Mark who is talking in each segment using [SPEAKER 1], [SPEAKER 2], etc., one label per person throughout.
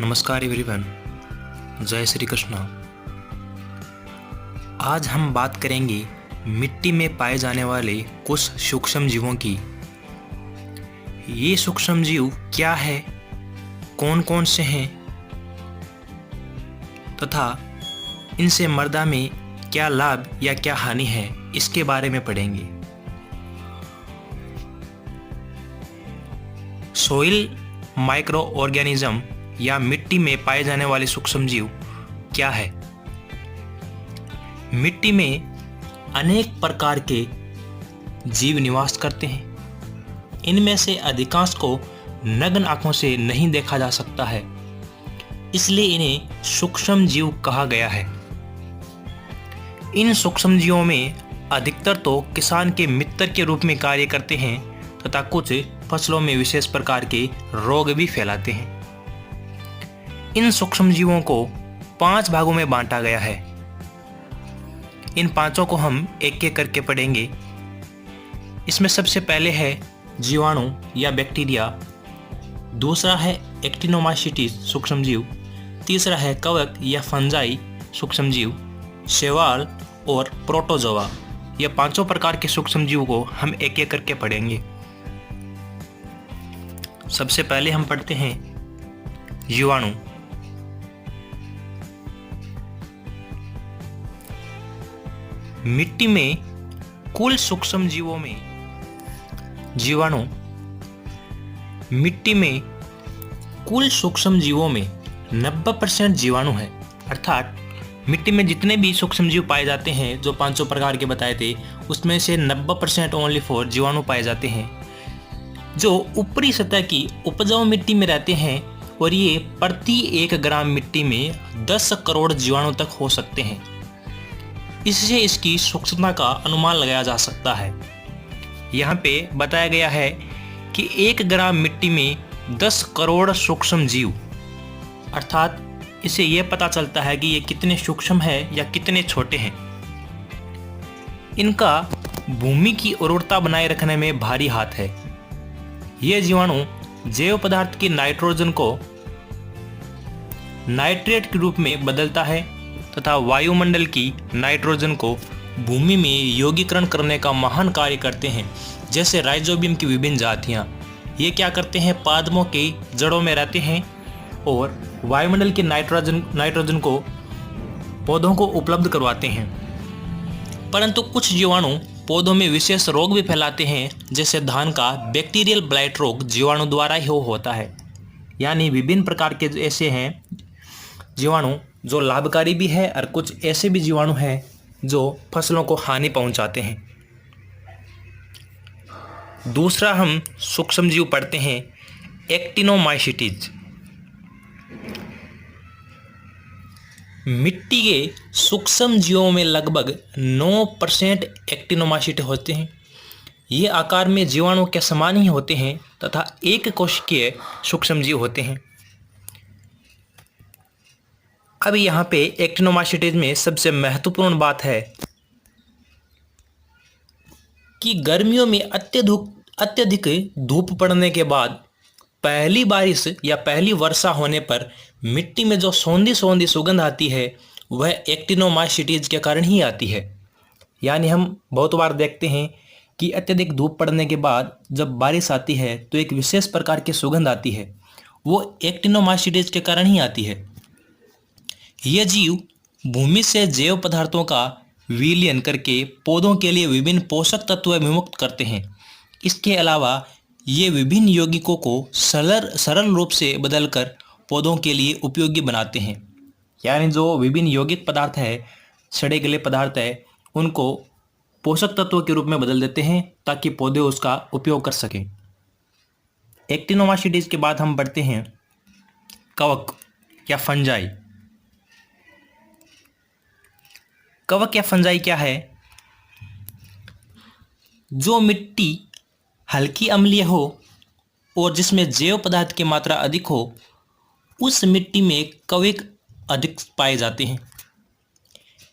[SPEAKER 1] नमस्कार एवरीवन, जय श्री कृष्णा। आज हम बात करेंगे मिट्टी में पाए जाने वाले कुछ सूक्ष्म जीवों की। ये सूक्ष्म जीव क्या है, कौन कौन से हैं तथा इनसे मृदा में क्या लाभ या क्या हानि है, इसके बारे में पढ़ेंगे। सोइल माइक्रो ऑर्गेनिज्म या मिट्टी में पाए जाने वाले सूक्ष्म जीव क्या है। मिट्टी में अनेक प्रकार के जीव निवास करते हैं। इनमें से अधिकांश को नग्न आंखों से नहीं देखा जा सकता है, इसलिए इन्हें सूक्ष्म जीव कहा गया है। इन सूक्ष्म जीवों में अधिकतर तो किसान के मित्र के रूप में कार्य करते हैं तथा कुछ फसलों में विशेष प्रकार के रोग भी फैलाते हैं। इन सूक्ष्म जीवों को 5 भागों में बांटा गया है। इन पांचों को हम एक एक करके पढ़ेंगे। इसमें सबसे पहले है जीवाणु या बैक्टीरिया, दूसरा है एक्टिनोमाइसीट्स सूक्ष्म जीव, तीसरा है कवक या फंजाई सूक्ष्म जीव, शैवाल और प्रोटोजोआ। ये पांचों प्रकार के सूक्ष्म जीव को हम एक एक करके पढ़ेंगे। सबसे पहले हम पढ़ते हैं जीवाणु। मिट्टी में कुल सूक्ष्म जीवों में जीवाणु मिट्टी में कुल सूक्ष्म जीवों में 90% जीवाणु है। अर्थात मिट्टी में जितने भी सूक्ष्म जीव पाए जाते हैं, जो 500 प्रकार के बताए थे, उसमें से 90% ओनली फॉर जीवाणु पाए जाते हैं, जो ऊपरी सतह की उपजाऊ मिट्टी में रहते हैं। और ये प्रति 1 ग्राम मिट्टी में 10 करोड़ जीवाणु तक हो सकते हैं। इससे इसकी सूक्ष्मता का अनुमान लगाया जा सकता है। यहाँ पे बताया गया है कि 1 ग्राम मिट्टी में 10 करोड़ सूक्ष्म जीव, अर्थात इससे यह पता चलता है कि ये कितने सूक्ष्म है या कितने छोटे हैं। इनका भूमि की उर्वरता बनाए रखने में भारी हाथ है। यह जीवाणु जैव पदार्थ के नाइट्रोजन को नाइट्रेट के रूप में बदलता है तथा वायुमंडल की नाइट्रोजन को भूमि में यौगिकरण करने का महान कार्य करते हैं। जैसे राइजोबियम की विभिन्न जातियां, ये क्या करते हैं, पादपों के जड़ों में रहते हैं और वायुमंडल के नाइट्रोजन को पौधों को उपलब्ध करवाते हैं। परंतु कुछ जीवाणु पौधों में विशेष रोग भी फैलाते हैं। जैसे धान का बैक्टीरियल ब्लाइट रोग जीवाणु द्वारा ही होता है। यानी विभिन्न प्रकार के ऐसे हैं जीवाणु जो लाभकारी भी है और कुछ ऐसे भी जीवाणु हैं जो फसलों को हानि पहुंचाते हैं। दूसरा हम सूक्ष्म जीव पढ़ते हैं एक्टिनोमाइसीट्स। मिट्टी के सूक्ष्म जीवों में लगभग 9% एक्टिनोमाइसीट होते हैं। ये आकार में जीवाणु के समान ही होते हैं तथा एक कोशिकीय सूक्ष्म जीव होते हैं। अब यहाँ पे एक्टिनोमाइसीट्स में सबसे महत्वपूर्ण बात है कि गर्मियों में अत्यधिक धूप पड़ने के बाद पहली बारिश या पहली वर्षा होने पर मिट्टी में जो सौंधी सौंधी सुगंध आती है, वह एक्टिनोमाइसीट्स के कारण ही आती है। यानी हम बहुत बार देखते हैं कि अत्यधिक धूप पड़ने के बाद जब बारिश आती है तो एक विशेष प्रकार की सुगंध आती है, वो एक्टिनोमाइसीट्स के कारण ही आती है। ये जीव भूमि से जैव पदार्थों का विलयन करके पौधों के लिए विभिन्न पोषक तत्व विमुक्त करते हैं। इसके अलावा ये विभिन्न यौगिकों को सरल रूप से बदलकर पौधों के लिए उपयोगी बनाते हैं। यानी जो विभिन्न यौगिक पदार्थ है, सड़े गले पदार्थ है, उनको पोषक तत्वों के रूप में बदल देते हैं ताकि पौधे उसका उपयोग कर सकें। एक्टिनोमाइसीट्स के बाद हम बढ़ते हैं कवक या फंजाई। कवक या फंजाई क्या है? जो मिट्टी हल्की अम्लीय हो और जिसमें जैव पदार्थ की मात्रा अधिक हो, उस मिट्टी में कवक अधिक पाए जाते हैं।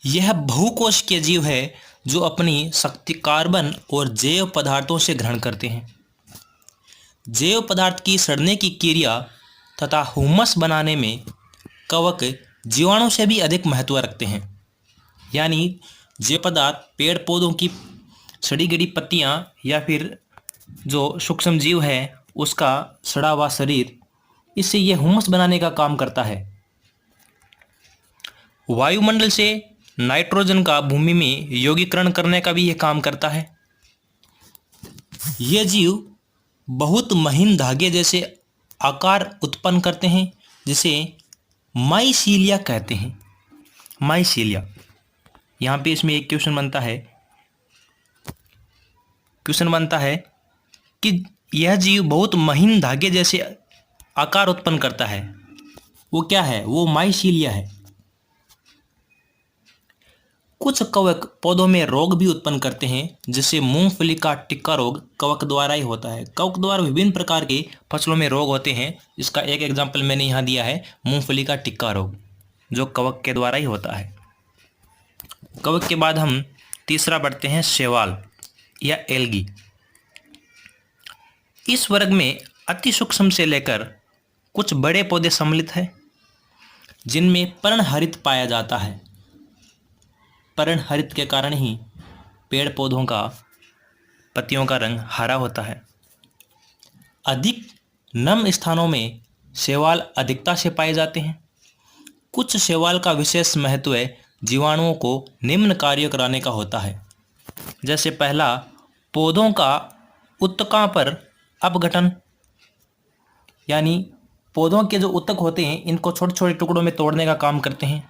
[SPEAKER 1] यह बहुकोशिकीय जीव है जो अपनी शक्ति कार्बन और जैव पदार्थों से ग्रहण करते हैं। जैव पदार्थ की सड़ने की क्रिया तथा हुमस बनाने में कवक जीवाणु से भी अधिक महत्व रखते हैं। यानी ये पदार्थ पेड़ पौधों की सड़ी गली पत्तियां या फिर जो सूक्ष्म जीव है उसका सड़ा हुआ शरीर, इससे ये हुमस बनाने का काम करता है। वायुमंडल से नाइट्रोजन का भूमि में यौगिकरण करने का भी यह काम करता है। ये जीव बहुत महीन धागे जैसे आकार उत्पन्न करते हैं जिसे माइसीलिया कहते हैं। माइसीलिया, यहाँ पे इसमें एक क्वेश्चन बनता है कि यह जीव बहुत महीन धागे जैसे आकार उत्पन्न करता है, वो क्या है? वो माइसीलिया है। कुछ कवक पौधों में रोग भी उत्पन्न करते हैं, जिससे मूंगफली का टिक्का रोग कवक द्वारा ही होता है। कवक द्वारा विभिन्न प्रकार के फसलों में रोग होते हैं। इसका एक एग्जाम्पल मैंने यहाँ दिया है, मूंगफली का टिक्का रोग, जो कवक के द्वारा ही होता है। कवक के बाद हम तीसरा बढ़ते हैं, शैवाल या एल्गी। इस वर्ग में अति सूक्ष्म से लेकर कुछ बड़े पौधे सम्मिलित हैं, जिनमें पर्णहरित पाया जाता है। पर्णहरित के कारण ही पेड़ पौधों का पत्तियों का रंग हरा होता है। अधिक नम स्थानों में शैवाल अधिकता से पाए जाते हैं। कुछ शैवाल का विशेष महत्व जीवाणुओं को निम्न कार्य कराने का होता है। जैसे पहला, पौधों का ऊतकों पर अपघटन, यानी पौधों के जो ऊतक होते हैं इनको छोटे छोटे टुकड़ों में तोड़ने का काम करते हैं।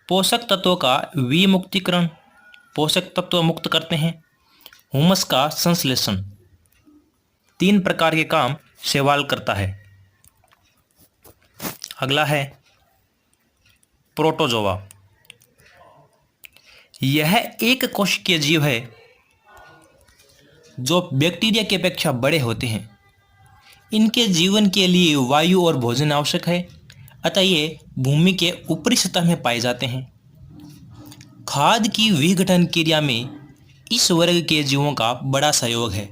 [SPEAKER 1] पोषक तत्वों का विमुक्तीकरण, पोषक तत्व मुक्त करते हैं। हुमस का संश्लेषण, 3 प्रकार के काम शैवाल करता है। अगला है प्रोटोजोआ। यह एक कोशिकीय जीव है जो बैक्टीरिया की अपेक्षा बड़े होते हैं। इनके जीवन के लिए वायु और भोजन आवश्यक है, अतः ये भूमि के ऊपरी सतह में पाए जाते हैं। खाद की विघटन क्रिया में इस वर्ग के जीवों का बड़ा सहयोग है।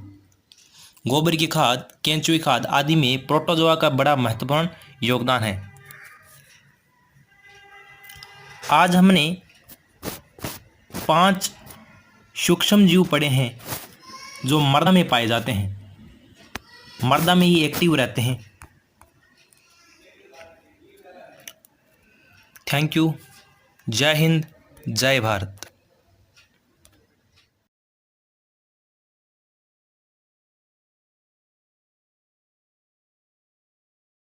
[SPEAKER 1] गोबर की खाद, केंचुई खाद आदि में प्रोटोजोआ का बड़ा महत्वपूर्ण योगदान है। आज हमने 5 सूक्ष्म जीव पढ़े हैं जो मृदा में पाए जाते हैं, मृदा में ही एक्टिव रहते हैं। Thank you. जय हिंद, जय भारत।